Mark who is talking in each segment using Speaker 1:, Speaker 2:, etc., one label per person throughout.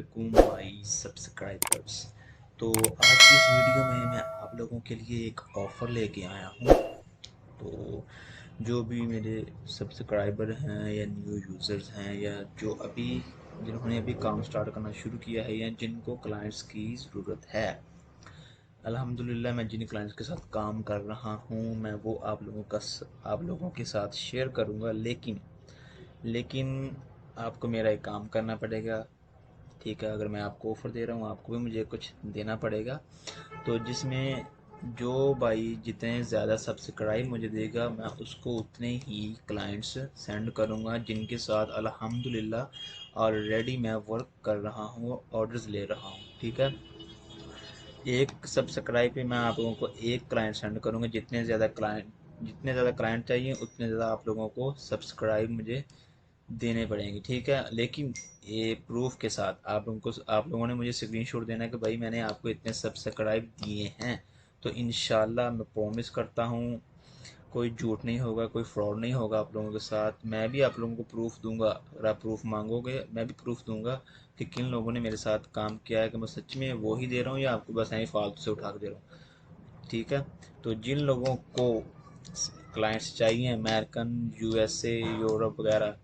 Speaker 1: वालेकुम my subscribers. तो आज की इस वीडियो में मैं आप लोगों के लिए एक ऑफ़र लेके आया हूँ। तो जो भी मेरे सब्सक्राइबर हैं या न्यू यूज़र्स हैं या जो अभी जिन्होंने अभी काम स्टार्ट करना शुरू किया है या जिनको क्लाइंट्स की ज़रूरत है, अल्हम्दुलिल्लाह मैं जिन क्लाइंट्स के साथ काम कर रहा हूँ मैं वो आप लोगों के साथ शेयर करूँगा। लेकिन आपको मेरा एक काम करना पड़ेगा। ठीक है, अगर मैं आपको ऑफ़र दे रहा हूँ आपको भी मुझे कुछ देना पड़ेगा। तो जिसमें जो भाई जितने ज़्यादा सब्सक्राइब मुझे देगा मैं उसको उतने ही क्लाइंट्स सेंड करूँगा जिनके साथ अल्हम्दुलिल्लाह ऑलरेडी मैं वर्क कर रहा हूँ, ऑर्डर्स ले रहा हूँ। ठीक है, एक सब्सक्राइब पे मैं आप लोगों को एक क्लाइंट सेंड करूँगा। जितने ज़्यादा क्लाइंट चाहिए उतने ज़्यादा आप लोगों को सब्सक्राइब मुझे देने पड़ेंगे। ठीक है, लेकिन ये प्रूफ के साथ आप लोगों ने मुझे स्क्रीनशॉट देना है कि भाई मैंने आपको इतने सब्सक्राइब दिए हैं। तो इंशाल्लाह मैं प्रॉमिस करता हूँ कोई झूठ नहीं होगा, कोई फ्रॉड नहीं होगा आप लोगों के साथ। मैं भी आप लोगों को प्रूफ दूंगा, अगर आप प्रूफ मांगोगे मैं भी प्रूफ दूंगा कि किन लोगों ने मेरे साथ काम किया है, कि मैं सच में वो ही दे रहा हूँ या आपको बस ऐसे फालतू से उठा के दे रहा हूँ। ठीक है, तो जिन लोगों को क्लाइंट्स चाहिए अमेरिकन, यूएसए, यूरोप वगैरह,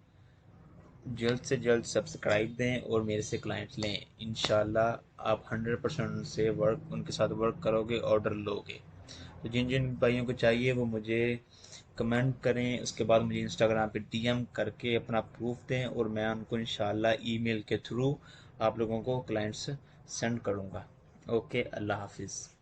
Speaker 1: जल्द से जल्द सब्सक्राइब दें और मेरे से क्लाइंट्स लें। इंशाल्लाह आप 100% उनसे उनके साथ वर्क करोगे, ऑर्डर लोगे। तो जिन जिन भाइयों को चाहिए वो मुझे कमेंट करें, उसके बाद मुझे इंस्टाग्राम पे डीएम करके अपना प्रूफ दें और मैं उनको इंशाल्लाह ईमेल के थ्रू आप लोगों को क्लाइंट्स सेंड करूँगा। ओके, अल्लाह हाफिज़।